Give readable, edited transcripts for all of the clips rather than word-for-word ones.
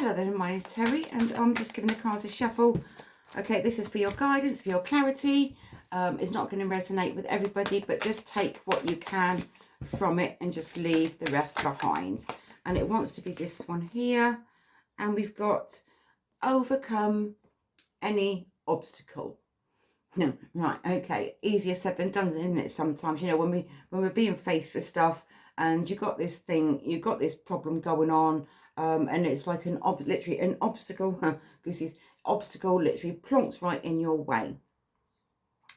Hello there, my name is Terry and I'm just giving the cards a shuffle. Okay, this is for your guidance, for your clarity. It's not going to resonate with everybody, but just take what you can from it and just leave the rest behind. And it wants to be this one here. And we've got overcome any obstacle. No, right, okay. Easier said than done, isn't it? Sometimes, you know, when we're being faced with stuff and you got this thing, you got this problem going on, and it's like literally an obstacle, Goosey's obstacle literally plonks right in your way.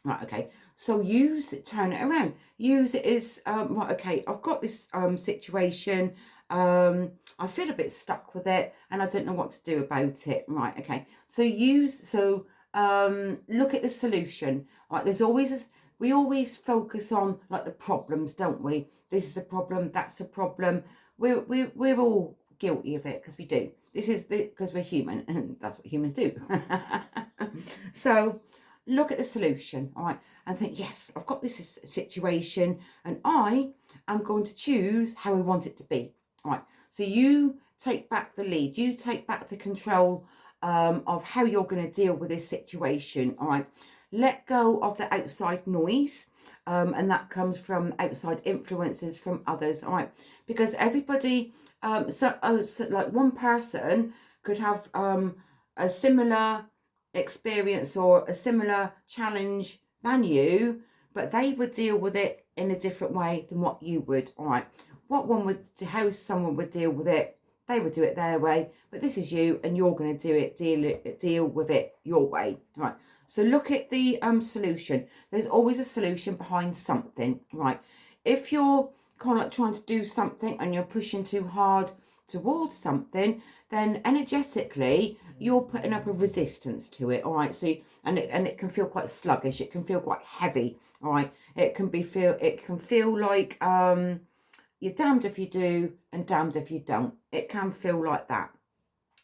Right, okay. So use it, turn it around. Use it as right, okay, I've got this situation. I feel a bit stuck with it and I don't know what to do about it. Right, okay. So look at the solution. Right, there's always we always focus on like the problems, don't we? This is a problem, that's a problem. We're all guilty of it because we do. This is because we're human and that's what humans do. So look at the solution, all right, and think, yes, I've got this situation and I am going to choose how I want it to be. All right, so you take back the lead, you take back the control of how you're going to deal with this situation. All right, let go of the outside noise, and that comes from outside influences from others. All right, because everybody, so like one person could have a similar experience or a similar challenge than you, but they would deal with it in a different way than what you would. All right, how someone would deal with it, they would do it their way, but this is you and you're going to deal with it your way. Right, so look at the solution. There's always a solution behind something. Right, if you're kind of like trying to do something and you're pushing too hard towards something, then energetically you're putting up a resistance to it. All right, so and it can feel quite sluggish, it can feel quite heavy. All right, it can feel like you're damned if you do and damned if you don't. It can feel like that.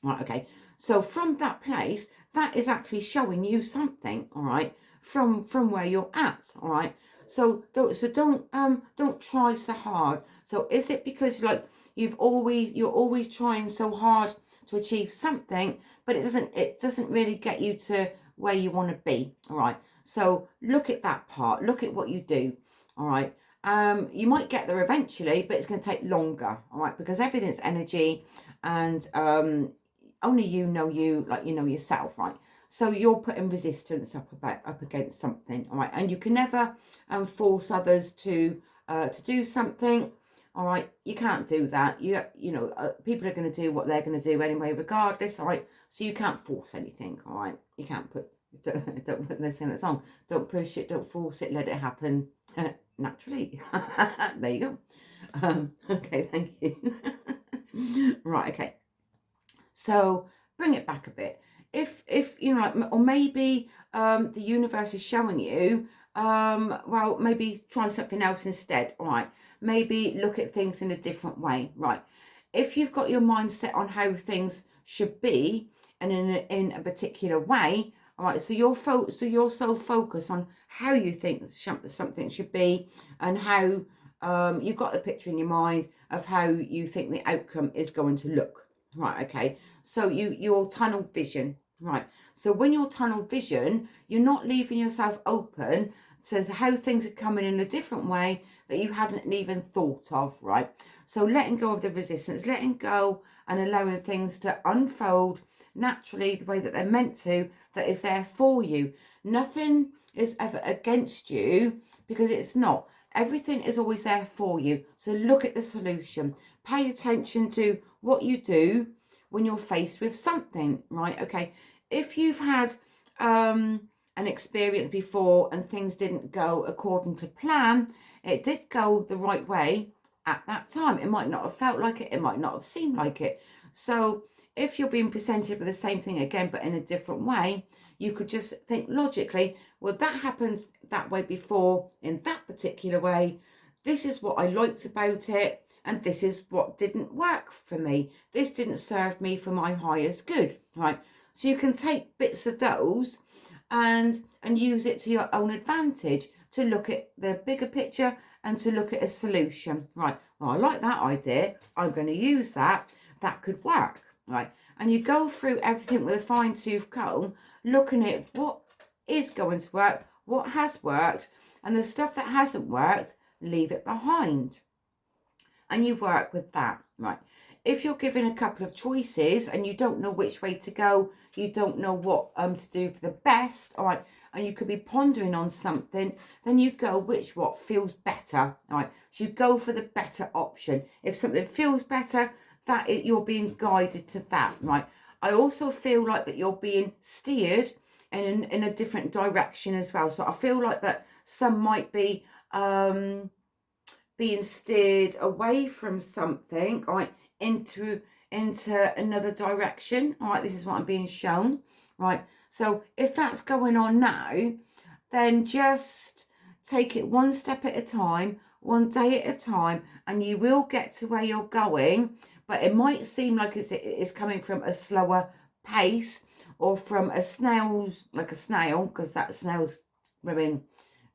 Right, okay, so from that place, that is actually showing you something, all right, from where you're at. All right, so don't try so hard. So is it because like you're always trying so hard to achieve something, but it doesn't really get you to where you want to be? All right, so look at that part, look at what you do. All right, you might get there eventually, but it's going to take longer. All right, because everything's energy, and only you know you, like you know yourself, right? So you're putting resistance up against something, all right? And you can never force others to do something, all right? You can't do that. You know, people are going to do what they're going to do anyway, regardless, all right? So you can't force anything, all right? You can't don't put this in the song. Don't push it, don't force it, let it happen naturally. There you go. Okay, thank you. Right, okay. So bring it back a bit. If you know, like, or maybe the universe is showing you, well, maybe try something else instead. All right, maybe look at things in a different way. Right, if you've got your mindset on how things should be and in a particular way, all right, so you're so focused on how you think something should be and how you've got the picture in your mind of how you think the outcome is going to look. Right, okay, so your tunnel vision. Right, so when you're tunnel vision, you're not leaving yourself open to how things are coming in a different way that you hadn't even thought of. Right, so letting go of the resistance, letting go and allowing things to unfold naturally the way that they're meant to, that is there for you. Nothing is ever against you, because it's not. Everything is always there for you. So look at the solution. Pay attention to what you do when you're faced with something, right? Okay, if you've had an experience before and things didn't go according to plan, it did go the right way at that time. It might not have felt like it, it might not have seemed like it. So if you're being presented with the same thing again, but in a different way, you could just think logically, well, that happened that way before in that particular way. This is what I liked about it, and this is what didn't work for me. This didn't serve me for my highest good, right? So you can take bits of those and use it to your own advantage, to look at the bigger picture and to look at a solution. Right, well, I like that idea. I'm going to use that. That could work. right? And you go through everything with a fine-tooth comb, looking at what is going to work, what has worked, and the stuff that hasn't worked, leave it behind. And you work with that, right? If you're given a couple of choices and you don't know which way to go, you don't know what to do for the best, all right, and you could be pondering on something, then you go what feels better, all right? So you go for the better option. If something feels better, you're being guided to that, right? I also feel like that you're being steered in a different direction as well. So I feel like that some might be being steered away from something, right, into another direction. All right, this is what I'm being shown, right? So if that's going on now, then just take it one step at a time, one day at a time, and you will get to where you're going. But it might seem like it's coming from a slower pace, or from a snail's, like a snail, because that snail's, I mean,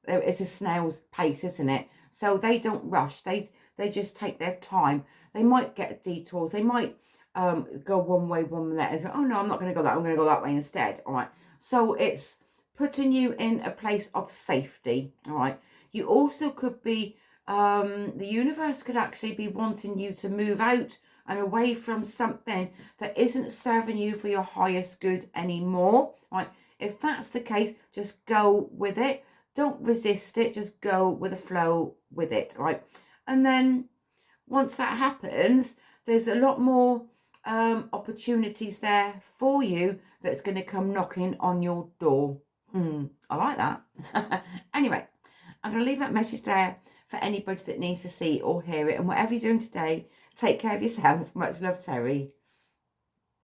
it's a snail's pace, isn't it? So they don't rush. They just take their time. They might get detours. They might go one way, one way. Oh no, I'm not going to go that. I'm going to go that way instead. All right. So it's putting you in a place of safety. All right. You also could be, the universe could actually be wanting you to move out and away from something that isn't serving you for your highest good anymore. All right. If that's the case, just go with it. Don't resist it. Just go with the flow with it, right? And then once that happens, there's a lot more opportunities there for you that's going to come knocking on your door. I like that. Anyway, I'm going to leave that message there for anybody that needs to see or hear it. And whatever you're doing today, take care of yourself. Much love, Terry.